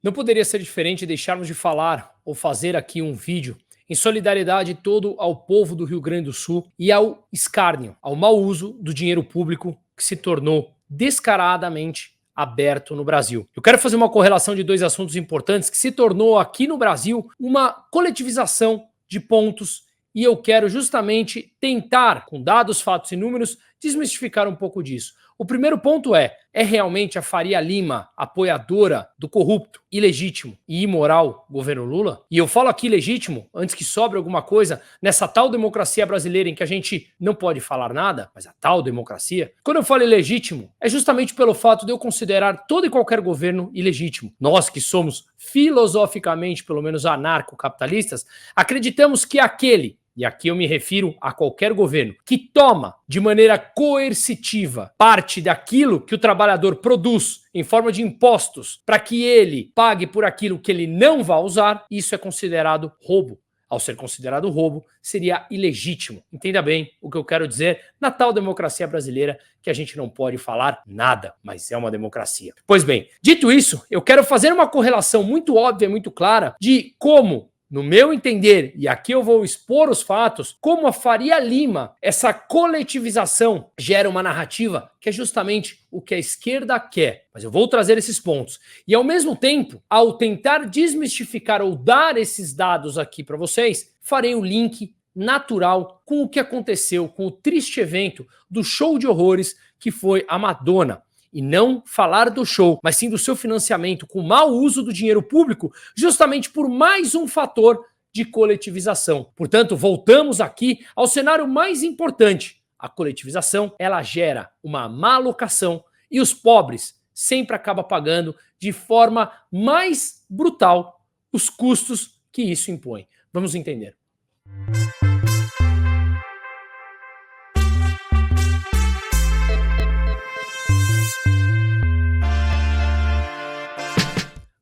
Não poderia ser diferente deixarmos de falar ou fazer aqui um vídeo em solidariedade todo ao povo do Rio Grande do Sul e ao escárnio, ao mau uso do dinheiro público que se tornou descaradamente aberto no Brasil. Eu quero fazer uma correlação de dois assuntos importantes que se tornou aqui no Brasil uma coletivização de pontos e eu quero justamente tentar, com dados, fatos e números, desmistificar um pouco disso. O primeiro ponto é realmente a Faria Lima apoiadora do corrupto, ilegítimo e imoral governo Lula? E eu falo aqui legítimo, antes que sobre alguma coisa, nessa tal democracia brasileira em que a gente não pode falar nada, mas a tal democracia. Quando eu falo ilegítimo, é justamente pelo fato de eu considerar todo e qualquer governo ilegítimo. Nós que somos filosoficamente, pelo menos anarcocapitalistas, acreditamos que aquele, e aqui eu me refiro a qualquer governo, que toma de maneira coercitiva parte daquilo que o trabalhador produz em forma de impostos para que ele pague por aquilo que ele não vai usar, isso é considerado roubo. Ao ser considerado roubo, seria ilegítimo. Entenda bem o que eu quero dizer na tal democracia brasileira que a gente não pode falar nada, mas é uma democracia. Pois bem, dito isso, eu quero fazer uma correlação muito óbvia, muito clara de como, no meu entender, e aqui eu vou expor os fatos, como a Faria Lima, essa coletivização gera uma narrativa que é justamente o que a esquerda quer. Mas eu vou trazer esses pontos. E ao mesmo tempo, ao tentar desmistificar ou dar esses dados aqui para vocês, farei o link natural com o que aconteceu, com o triste evento do show de horrores que foi a Madonna. E não falar do show, mas sim do seu financiamento com mau uso do dinheiro público, justamente por mais um fator de coletivização. Portanto, voltamos aqui ao cenário mais importante. A coletivização, ela gera uma má alocação e os pobres sempre acabam pagando de forma mais brutal os custos que isso impõe. Vamos entender.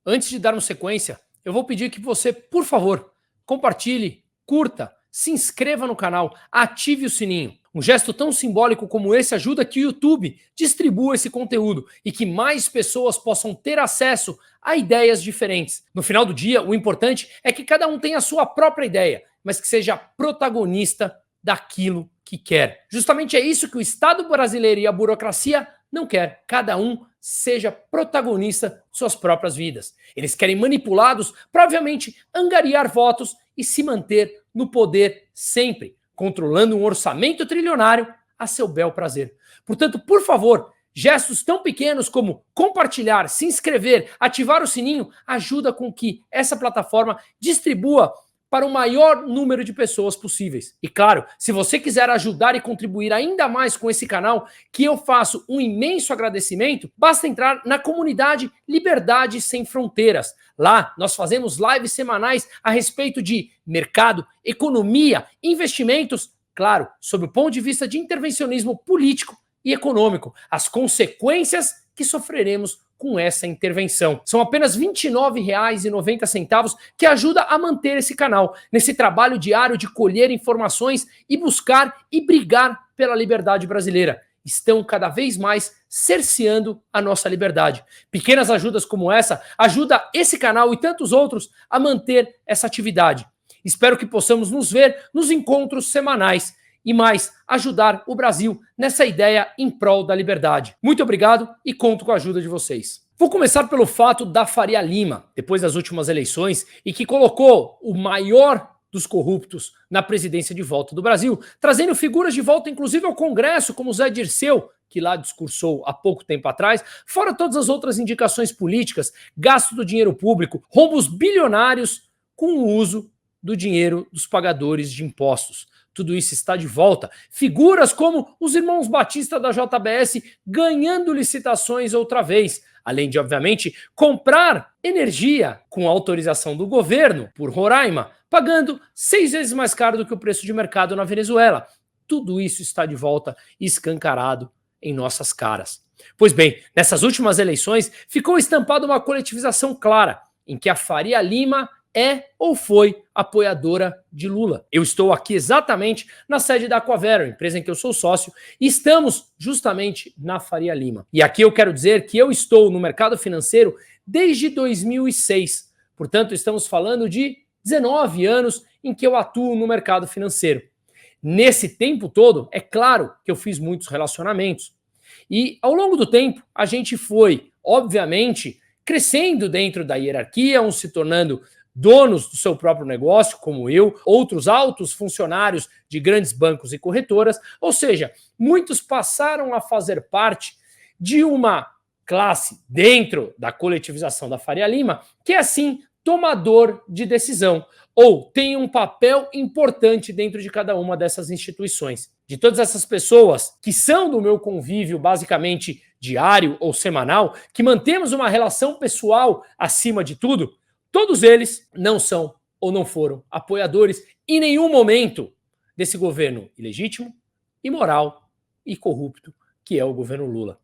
Antes de darmos sequência, eu vou pedir que você, por favor, compartilhe, curta, se inscreva no canal, ative o sininho. Um gesto tão simbólico como esse ajuda que o YouTube distribua esse conteúdo e que mais pessoas possam ter acesso a ideias diferentes. No final do dia, o importante é que cada um tenha a sua própria ideia, mas que seja protagonista daquilo que quer. Justamente é isso que o Estado brasileiro e a burocracia não quer. Cada um seja protagonista de suas próprias vidas. Eles querem manipulados para, obviamente, angariar votos e se manter no poder sempre, controlando um orçamento trilionário a seu bel prazer. Portanto, por favor, gestos tão pequenos como compartilhar, se inscrever, ativar o sininho, ajuda com que essa plataforma distribua para o maior número de pessoas possíveis. E claro, se você quiser ajudar e contribuir ainda mais com esse canal, que eu faço um imenso agradecimento, basta entrar na comunidade Liberdade Sem Fronteiras. Lá nós fazemos lives semanais a respeito de mercado, economia, investimentos, claro, sob o ponto de vista de intervencionismo político e econômico, as consequências que sofreremos com essa intervenção. São apenas R$ 29,90 que ajuda a manter esse canal, nesse trabalho diário de colher informações e buscar e brigar pela liberdade brasileira. Estão cada vez mais cerceando a nossa liberdade. Pequenas ajudas como essa ajudam esse canal e tantos outros a manter essa atividade. Espero que possamos nos ver nos encontros semanais e mais, ajudar o Brasil nessa ideia em prol da liberdade. Muito obrigado e conto com a ajuda de vocês. Vou começar pelo fato da Faria Lima, depois das últimas eleições, e que colocou o maior dos corruptos na presidência de volta do Brasil, trazendo figuras de volta, inclusive ao Congresso, como Zé Dirceu, que lá discursou há pouco tempo atrás, fora todas as outras indicações políticas, gasto do dinheiro público, roubos bilionários com o uso do dinheiro dos pagadores de impostos. Tudo isso está de volta. Figuras como os irmãos Batista da JBS ganhando licitações outra vez, além de, obviamente, comprar energia com autorização do governo por Roraima, pagando 6 vezes mais caro do que o preço de mercado na Venezuela. Tudo isso está de volta escancarado em nossas caras. Pois bem, nessas últimas eleições ficou estampada uma coletivização clara, em que a Faria Lima é ou foi apoiadora de Lula. Eu estou aqui exatamente na sede da Aquavero, empresa em que eu sou sócio, e estamos justamente na Faria Lima. E aqui eu quero dizer que eu estou no mercado financeiro desde 2006. Portanto, estamos falando de 19 anos em que eu atuo no mercado financeiro. Nesse tempo todo, é claro que eu fiz muitos relacionamentos. E ao longo do tempo, a gente foi, obviamente, crescendo dentro da hierarquia, uns se tornando donos do seu próprio negócio, como eu, outros altos funcionários de grandes bancos e corretoras, ou seja, muitos passaram a fazer parte de uma classe dentro da coletivização da Faria Lima, que é assim, tomador de decisão, ou tem um papel importante dentro de cada uma dessas instituições. De todas essas pessoas que são do meu convívio basicamente diário ou semanal, que mantemos uma relação pessoal acima de tudo, todos eles não são ou não foram apoiadores em nenhum momento desse governo ilegítimo, imoral e corrupto que é o governo Lula.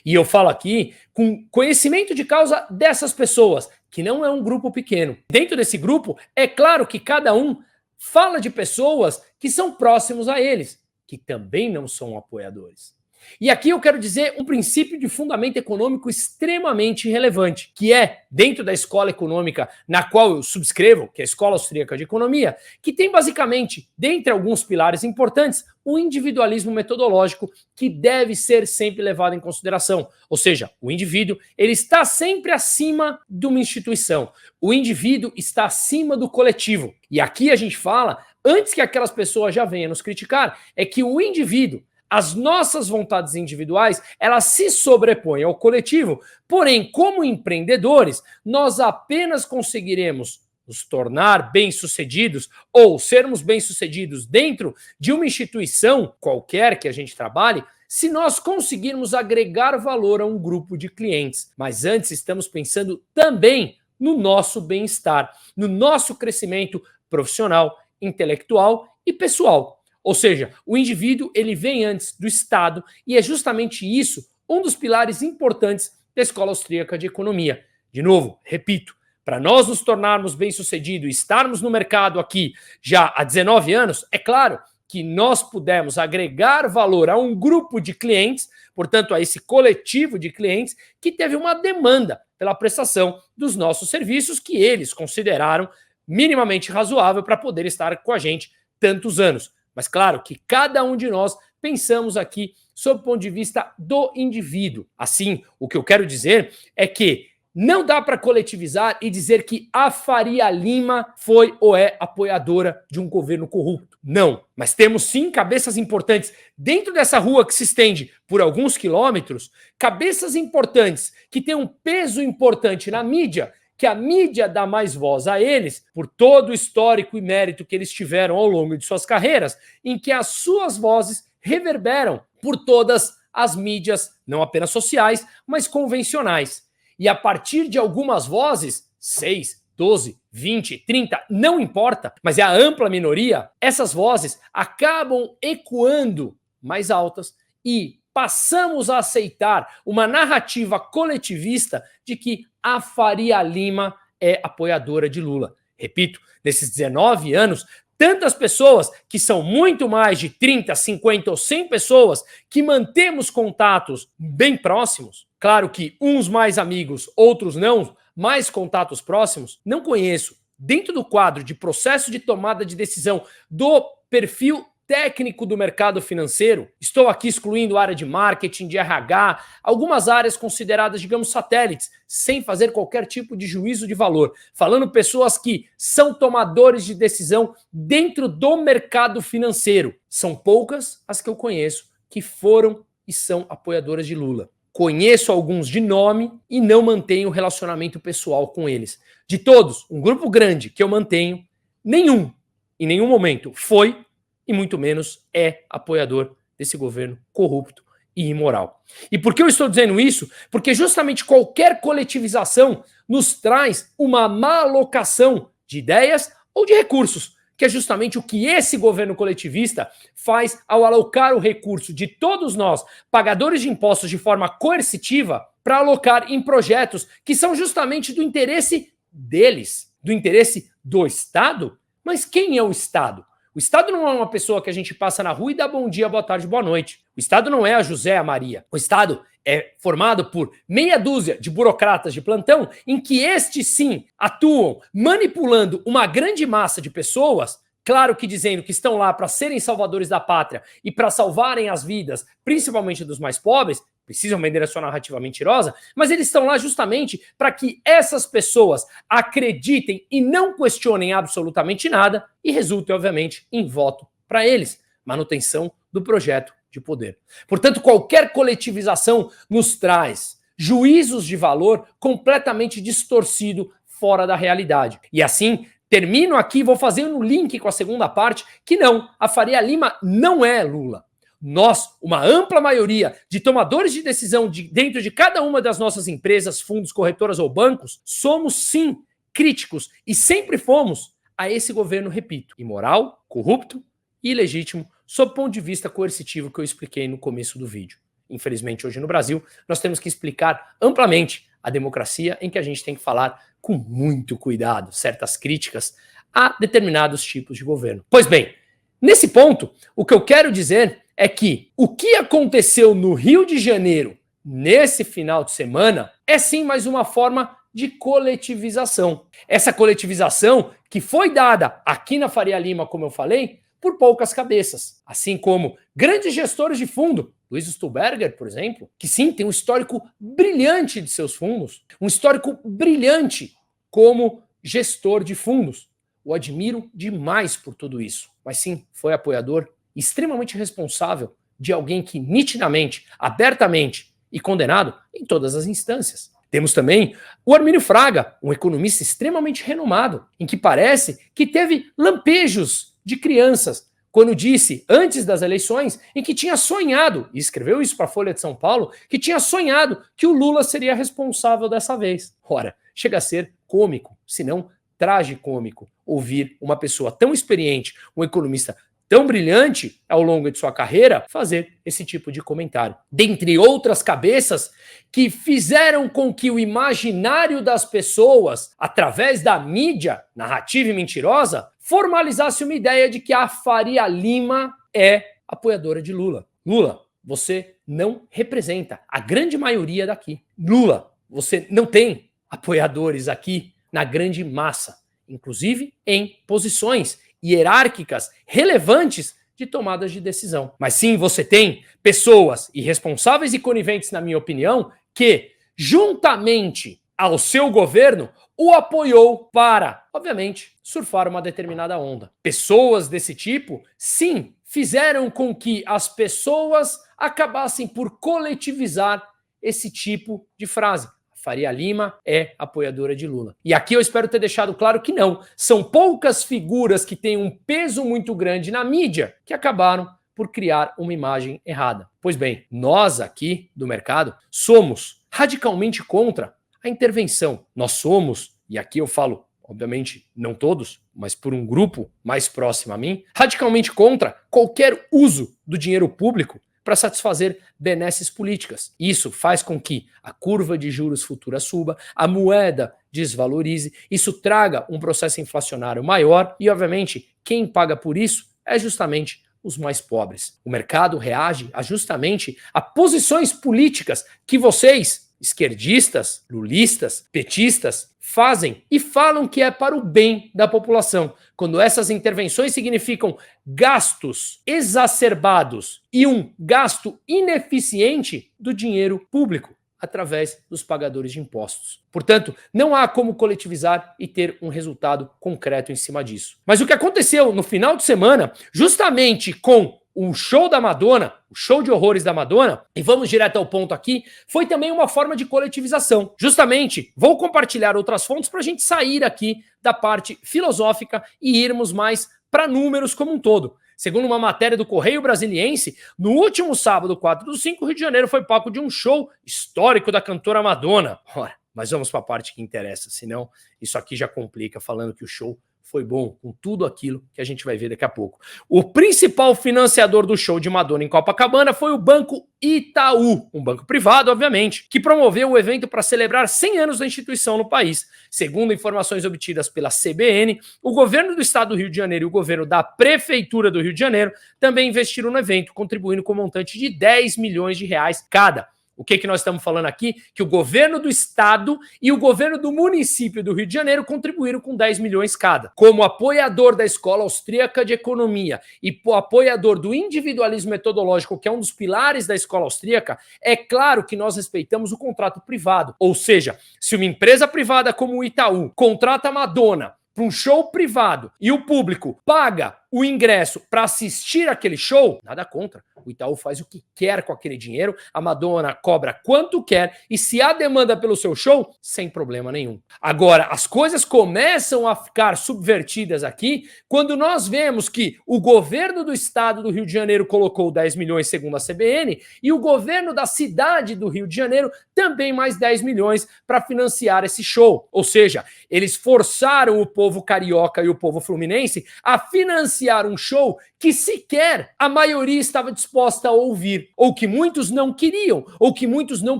E eu falo aqui com conhecimento de causa dessas pessoas, que não é um grupo pequeno. Dentro desse grupo, é claro que cada um fala de pessoas que são próximos a eles, que também não são apoiadores. E aqui eu quero dizer um princípio de fundamento econômico extremamente relevante, que é, dentro da escola econômica na qual eu subscrevo, que é a Escola Austríaca de Economia, que tem basicamente, dentre alguns pilares importantes, o individualismo metodológico que deve ser sempre levado em consideração. Ou seja, o indivíduo ele está sempre acima de uma instituição. O indivíduo está acima do coletivo. E aqui a gente fala, antes que aquelas pessoas já venham nos criticar, é que o indivíduo, as nossas vontades individuais, elas se sobrepõem ao coletivo, porém, como empreendedores, nós apenas conseguiremos nos tornar bem-sucedidos ou sermos bem-sucedidos dentro de uma instituição qualquer que a gente trabalhe, se nós conseguirmos agregar valor a um grupo de clientes. Mas antes estamos pensando também no nosso bem-estar, no nosso crescimento profissional, intelectual e pessoal. Ou seja, o indivíduo ele vem antes do Estado e é justamente isso um dos pilares importantes da Escola Austríaca de Economia. De novo, repito, para nós nos tornarmos bem-sucedidos e estarmos no mercado aqui já há 19 anos, é claro que nós pudemos agregar valor a um grupo de clientes, portanto, a esse coletivo de clientes que teve uma demanda pela prestação dos nossos serviços que eles consideraram minimamente razoável para poder estar com a gente tantos anos. Mas claro que cada um de nós pensamos aqui sob o ponto de vista do indivíduo. Assim, o que eu quero dizer é que não dá para coletivizar e dizer que a Faria Lima foi ou é apoiadora de um governo corrupto. Não, mas temos sim cabeças importantes dentro dessa rua que se estende por alguns quilômetros, cabeças importantes que têm um peso importante na mídia, que a mídia dá mais voz a eles por todo o histórico e mérito que eles tiveram ao longo de suas carreiras, em que as suas vozes reverberam por todas as mídias, não apenas sociais, mas convencionais. E a partir de algumas vozes, 6, 12, 20, 30, não importa, mas é a ampla minoria, essas vozes acabam ecoando mais altas e passamos a aceitar uma narrativa coletivista de que a Faria Lima é apoiadora de Lula. Repito, nesses 19 anos, tantas pessoas, que são muito mais de 30, 50 ou 100 pessoas, que mantemos contatos bem próximos, claro que uns mais amigos, outros não, mais contatos próximos, não conheço, dentro do quadro de processo de tomada de decisão do perfil técnico do mercado financeiro, estou aqui excluindo a área de marketing, de RH, algumas áreas consideradas, digamos, satélites, sem fazer qualquer tipo de juízo de valor. Falando pessoas que são tomadores de decisão dentro do mercado financeiro. São poucas as que eu conheço que foram e são apoiadoras de Lula. Conheço alguns de nome e não mantenho relacionamento pessoal com eles. De todos, um grupo grande que eu mantenho, nenhum, em nenhum momento, foi e muito menos é apoiador desse governo corrupto e imoral. E por que eu estou dizendo isso? Porque justamente qualquer coletivização nos traz uma má alocação de ideias ou de recursos, que é justamente o que esse governo coletivista faz ao alocar o recurso de todos nós, pagadores de impostos, de forma coercitiva, para alocar em projetos que são justamente do interesse deles. do interesse do Estado? Mas quem é o Estado? O Estado não é uma pessoa que a gente passa na rua e dá bom dia, boa tarde, boa noite. O Estado não é a José, a Maria. O Estado é formado por meia dúzia de burocratas de plantão, em que estes sim atuam manipulando uma grande massa de pessoas, claro que dizendo que estão lá para serem salvadores da pátria e para salvarem as vidas, principalmente dos mais pobres, precisam vender a sua narrativa mentirosa, mas eles estão lá justamente para que essas pessoas acreditem e não questionem absolutamente nada e resulte, obviamente, em voto para eles. Manutenção do projeto de poder. Portanto, qualquer coletivização nos traz juízos de valor completamente distorcido fora da realidade. E assim, termino aqui, vou fazer um link com a segunda parte, que não, a Faria Lima não é Lula. Nós, uma ampla maioria de tomadores de decisão dentro de cada uma das nossas empresas, fundos, corretoras ou bancos, somos sim críticos e sempre fomos a esse governo, repito, imoral, corrupto e ilegítimo, sob o ponto de vista coercitivo que eu expliquei no começo do vídeo. Infelizmente, hoje no Brasil, nós temos que explicar amplamente a democracia, em que a gente tem que falar com muito cuidado certas críticas a determinados tipos de governo. Pois bem, nesse ponto, o que eu quero dizer é que o que aconteceu no Rio de Janeiro nesse final de semana é sim mais uma forma de coletivização. Essa coletivização que foi dada aqui na Faria Lima, como eu falei, por poucas cabeças. Assim como grandes gestores de fundo, Luiz Stuhlberger, por exemplo, que sim, tem um histórico brilhante de seus fundos, um histórico brilhante como gestor de fundos. O admiro demais por tudo isso. Mas sim, foi apoiador extremamente responsável de alguém que nitidamente, abertamente e condenado em todas as instâncias. Temos também o Armínio Fraga, um economista extremamente renomado, em que parece que teve lampejos de crianças, quando disse, antes das eleições, em que tinha sonhado, e escreveu isso para a Folha de São Paulo, que tinha sonhado que o Lula seria responsável dessa vez. Ora, chega a ser cômico, se não tragicômico, ouvir uma pessoa tão experiente, um economista tão brilhante ao longo de sua carreira, fazer esse tipo de comentário. Dentre outras cabeças que fizeram com que o imaginário das pessoas, através da mídia narrativa e mentirosa, formalizasse uma ideia de que a Faria Lima é apoiadora de Lula. Lula, você não representa a grande maioria daqui. Lula, você não tem apoiadores aqui na grande massa, inclusive em posições hierárquicas relevantes de tomadas de decisão. Mas sim, você tem pessoas irresponsáveis e coniventes, na minha opinião, que, juntamente ao seu governo, o apoiou para, obviamente, surfar uma determinada onda. Pessoas desse tipo, sim, fizeram com que as pessoas acabassem por coletivizar esse tipo de frase. Faria Lima é apoiadora de Lula. E aqui eu espero ter deixado claro que não. São poucas figuras que têm um peso muito grande na mídia que acabaram por criar uma imagem errada. Pois bem, nós aqui do mercado somos radicalmente contra a intervenção. Nós somos, e aqui eu falo, obviamente não todos, mas por um grupo mais próximo a mim, radicalmente contra qualquer uso do dinheiro público para satisfazer benesses políticas. Isso faz com que a curva de juros futura suba, a moeda desvalorize, isso traga um processo inflacionário maior e, obviamente, quem paga por isso é justamente os mais pobres. O mercado reage justamente a posições políticas que vocês, esquerdistas, lulistas, petistas, fazem e falam que é para o bem da população, quando essas intervenções significam gastos exacerbados e um gasto ineficiente do dinheiro público através dos pagadores de impostos. Portanto, não há como coletivizar e ter um resultado concreto em cima disso. Mas o que aconteceu no final de semana, justamente com o show da Madonna, o show de horrores da Madonna, e vamos direto ao ponto aqui, foi também uma forma de coletivização. Justamente, vou compartilhar outras fontes para a gente sair aqui da parte filosófica e irmos mais para números como um todo. Segundo uma matéria do Correio Brasiliense, no último sábado, 4/5, o Rio de Janeiro foi palco de um show histórico da cantora Madonna. Ora, mas vamos para a parte que interessa, senão isso aqui já complica falando que o show foi bom, com tudo aquilo que a gente vai ver daqui a pouco. O principal financiador do show de Madonna em Copacabana foi o Banco Itaú, um banco privado, obviamente, que promoveu o evento para celebrar 100 anos da instituição no país. Segundo informações obtidas pela CBN, o governo do estado do Rio de Janeiro e o governo da Prefeitura do Rio de Janeiro também investiram no evento, contribuindo com um montante de 10 milhões de reais cada. O que nós estamos falando aqui? Que o governo do estado e o governo do município do Rio de Janeiro contribuíram com 10 milhões cada. Como apoiador da Escola Austríaca de Economia e apoiador do individualismo metodológico, que é um dos pilares da Escola Austríaca, é claro que nós respeitamos o contrato privado. Ou seja, se uma empresa privada como o Itaú contrata a Madonna para um show privado e o público paga o ingresso para assistir aquele show, nada contra. O Itaú faz o que quer com aquele dinheiro, a Madonna cobra quanto quer e se há demanda pelo seu show, sem problema nenhum. Agora, as coisas começam a ficar subvertidas aqui quando nós vemos que o governo do estado do Rio de Janeiro colocou 10 milhões segundo a CBN e o governo da cidade do Rio de Janeiro também mais 10 milhões para financiar esse show. Ou seja, eles forçaram o povo carioca e o povo fluminense a financiar um show que sequer a maioria estava disposta a ouvir, ou que muitos não queriam, ou que muitos não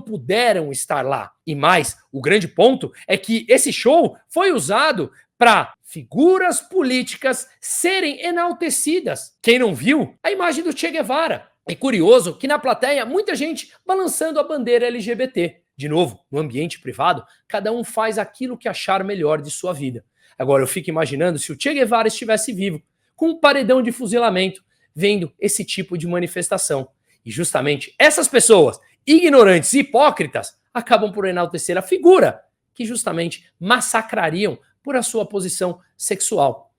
puderam estar lá. E mais, o grande ponto é que esse show foi usado para figuras políticas serem enaltecidas. Quem não viu? A imagem do Che Guevara. É curioso que na plateia, muita gente balançando a bandeira LGBT. De novo, no ambiente privado, cada um faz aquilo que achar melhor de sua vida. Agora, eu fico imaginando se o Che Guevara estivesse vivo, com um paredão de fuzilamento, vendo esse tipo de manifestação. E justamente essas pessoas, ignorantes e hipócritas, acabam por enaltecer a figura que justamente massacrariam por a sua posição sexual.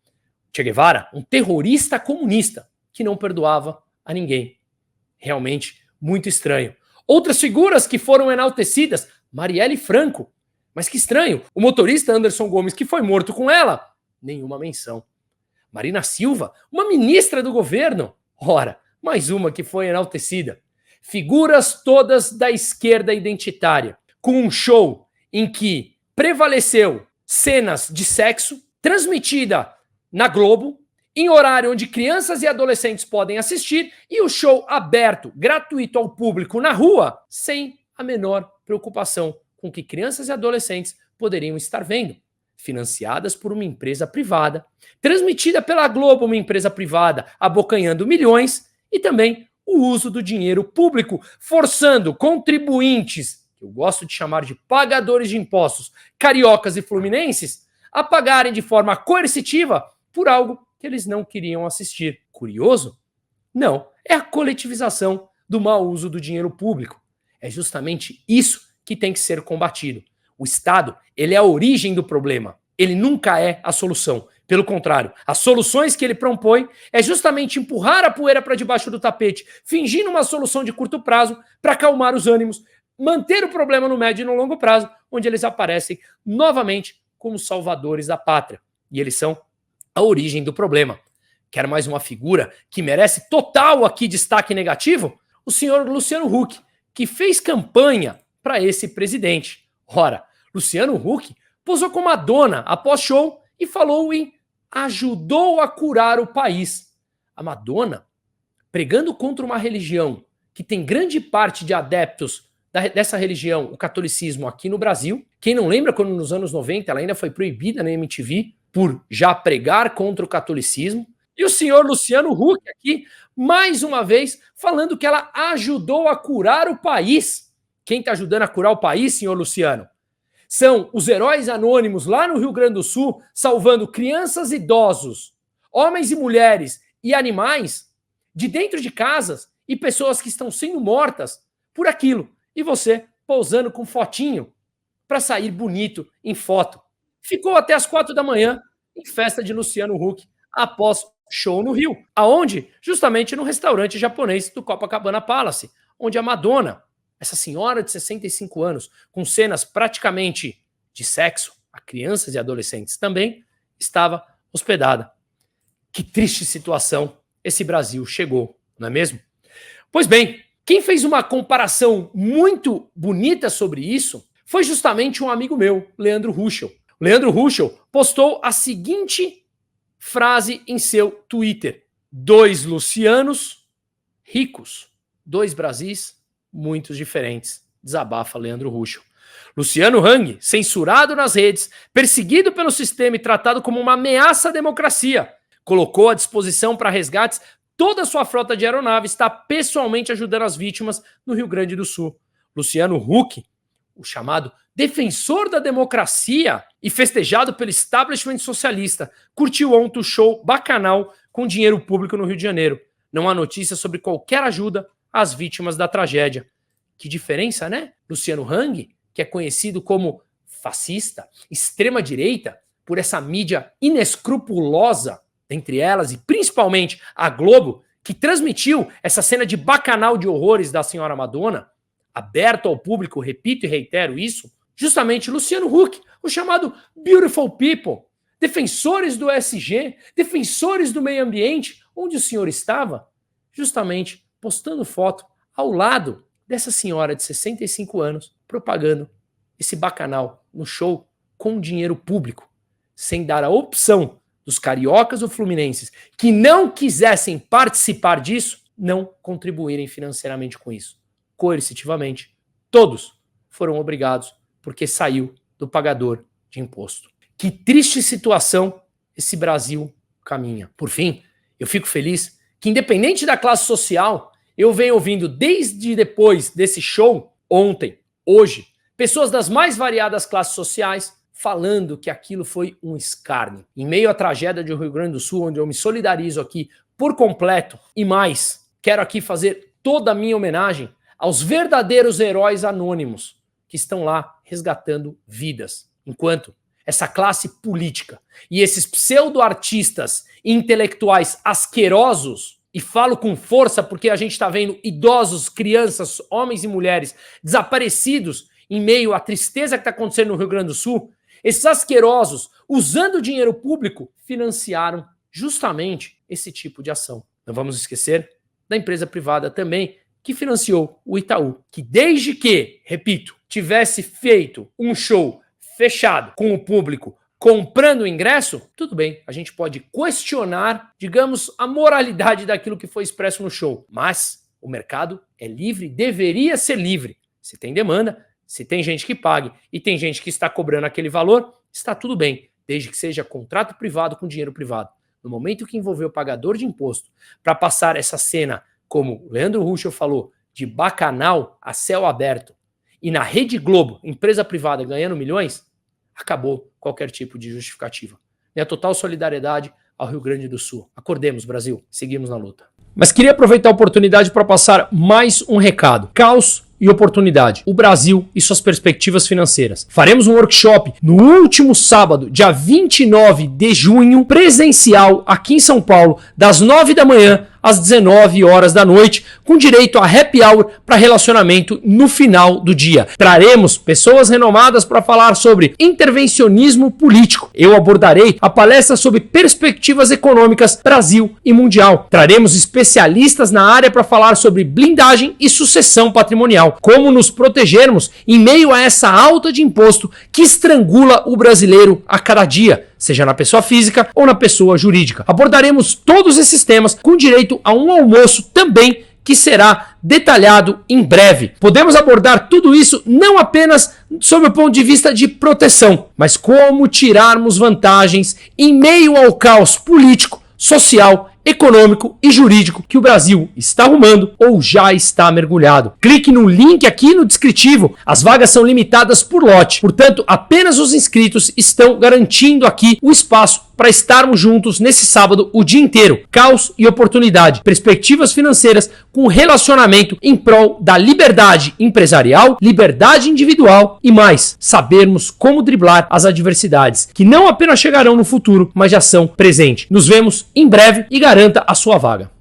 Che Guevara, um terrorista comunista que não perdoava a ninguém. Realmente muito estranho. Outras figuras que foram enaltecidas, Marielle Franco. Mas que estranho, o motorista Anderson Gomes, que foi morto com ela, nenhuma menção. Marina Silva, uma ministra do governo. Ora, mais uma que foi enaltecida. Figuras todas da esquerda identitária, com um show em que prevaleceu cenas de sexo, transmitida na Globo, em horário onde crianças e adolescentes podem assistir, e o show aberto, gratuito ao público na rua, sem a menor preocupação com que crianças e adolescentes poderiam estar vendo. Financiadas por uma empresa privada, transmitida pela Globo, uma empresa privada, abocanhando milhões, e também o uso do dinheiro público, forçando contribuintes, que eu gosto de chamar de pagadores de impostos, cariocas e fluminenses, a pagarem de forma coercitiva por algo que eles não queriam assistir. Curioso? Não, é a coletivização do mau uso do dinheiro público. É justamente isso que tem que ser combatido. O Estado, ele é a origem do problema. Ele nunca é a solução. Pelo contrário, as soluções que ele propõe é justamente empurrar a poeira para debaixo do tapete, fingindo uma solução de curto prazo para acalmar os ânimos, manter o problema no médio e no longo prazo, onde eles aparecem novamente como salvadores da pátria. E eles são a origem do problema. Quer mais uma figura que merece total aqui destaque negativo? O senhor Luciano Huck, que fez campanha para esse presidente. Ora, Luciano Huck posou com Madonna após show e falou em ajudou a curar o país. A Madonna, pregando contra uma religião que tem grande parte de adeptos dessa religião, o catolicismo aqui no Brasil. Quem não lembra quando nos anos 90 ela ainda foi proibida na MTV por já pregar contra o catolicismo. E o senhor Luciano Huck aqui, mais uma vez, falando que ela ajudou a curar o país. Quem está ajudando a curar o país, senhor Luciano? São os heróis anônimos lá no Rio Grande do Sul, salvando crianças e idosos, homens e mulheres e animais de dentro de casas e pessoas que estão sendo mortas por aquilo. E você pousando com fotinho para sair bonito em foto. Ficou até as 4 da manhã em festa de Luciano Huck após show no Rio. Aonde? Justamente no restaurante japonês do Copacabana Palace, onde a Madonna, essa senhora de 65 anos, com cenas praticamente de sexo a crianças e adolescentes também, estava hospedada. Que triste situação esse Brasil chegou, não é mesmo? Pois bem, quem fez uma comparação muito bonita sobre isso foi justamente um amigo meu, Leandro Huschel. O Leandro Huschel postou a seguinte frase em seu Twitter: 2 Lucianos ricos, 2 Brasis muito diferentes. Desabafa Leandro Ruschel. Luciano Hang, censurado nas redes, perseguido pelo sistema e tratado como uma ameaça à democracia, colocou à disposição para resgates toda a sua frota de aeronaves, está pessoalmente ajudando as vítimas no Rio Grande do Sul. Luciano Huck, o chamado defensor da democracia e festejado pelo establishment socialista, curtiu ontem o show bacanal com dinheiro público no Rio de Janeiro. Não há notícia sobre qualquer ajuda às vítimas da tragédia. Que diferença, né? Luciano Hang, que é conhecido como fascista, extrema-direita, por essa mídia inescrupulosa, entre elas e principalmente a Globo, que transmitiu essa cena de bacanal de horrores da senhora Madonna, aberto ao público, repito e reitero isso, justamente Luciano Huck, o chamado Beautiful People, defensores do ESG, defensores do meio ambiente, onde o senhor estava? Justamente postando foto ao lado dessa senhora de 65 anos, propagando esse bacanal no show com dinheiro público, sem dar a opção dos cariocas ou fluminenses que não quisessem participar disso, não contribuírem financeiramente com isso. Coercitivamente, todos foram obrigados porque saiu do pagador de imposto. Que triste situação esse Brasil caminha. Por fim, eu fico feliz que, independente da classe social, eu venho ouvindo desde depois desse show, ontem, hoje, pessoas das mais variadas classes sociais falando que aquilo foi um escárnio. Em meio à tragédia do Rio Grande do Sul, onde eu me solidarizo aqui por completo, e mais, quero aqui fazer toda a minha homenagem aos verdadeiros heróis anônimos que estão lá resgatando vidas, enquanto essa classe política e esses pseudo-artistas intelectuais asquerosos, e falo com força porque a gente está vendo idosos, crianças, homens e mulheres desaparecidos em meio à tristeza que está acontecendo no Rio Grande do Sul, esses asquerosos, usando o dinheiro público, financiaram justamente esse tipo de ação. Não vamos esquecer da empresa privada também, que financiou o Itaú, que desde que, repito, tivesse feito um show fechado com o público comprando o ingresso, tudo bem, a gente pode questionar, digamos, a moralidade daquilo que foi expresso no show, mas o mercado é livre, deveria ser livre. Se tem demanda, se tem gente que pague e tem gente que está cobrando aquele valor, está tudo bem, desde que seja contrato privado com dinheiro privado. No momento que envolveu o pagador de imposto para passar essa cena, como o Leandro Ruschel falou, de bacanal a céu aberto, e na Rede Globo, empresa privada ganhando milhões, acabou qualquer tipo de justificativa. Minha total solidariedade ao Rio Grande do Sul. Acordemos, Brasil. Seguimos na luta. Mas queria aproveitar a oportunidade para passar mais um recado. Caos e oportunidade. O Brasil e suas perspectivas financeiras. Faremos um workshop no último sábado, dia 29 de junho, presencial aqui em São Paulo, das 9 da manhã às 19 horas da noite, com direito a happy hour para relacionamento no final do dia. Traremos pessoas renomadas para falar sobre intervencionismo político. Eu abordarei a palestra sobre perspectivas econômicas Brasil e mundial. Traremos especialistas na área para falar sobre blindagem e sucessão patrimonial. Como nos protegermos em meio a essa alta de imposto que estrangula o brasileiro a cada dia, seja na pessoa física ou na pessoa jurídica. Abordaremos todos esses temas com direito a um almoço também, que será detalhado em breve. Podemos abordar tudo isso não apenas sob o ponto de vista de proteção, mas como tirarmos vantagens em meio ao caos político, social, econômico e jurídico que o Brasil está arrumando ou já está mergulhado. Clique no link aqui no descritivo. As vagas são limitadas por lote. Portanto, apenas os inscritos estão garantindo aqui o espaço para estarmos juntos nesse sábado o dia inteiro. Caos e oportunidade. Perspectivas financeiras com relacionamento em prol da liberdade empresarial, liberdade individual e mais. Sabermos como driblar as adversidades que não apenas chegarão no futuro, mas já são presente. Nos vemos em breve e garanta a sua vaga.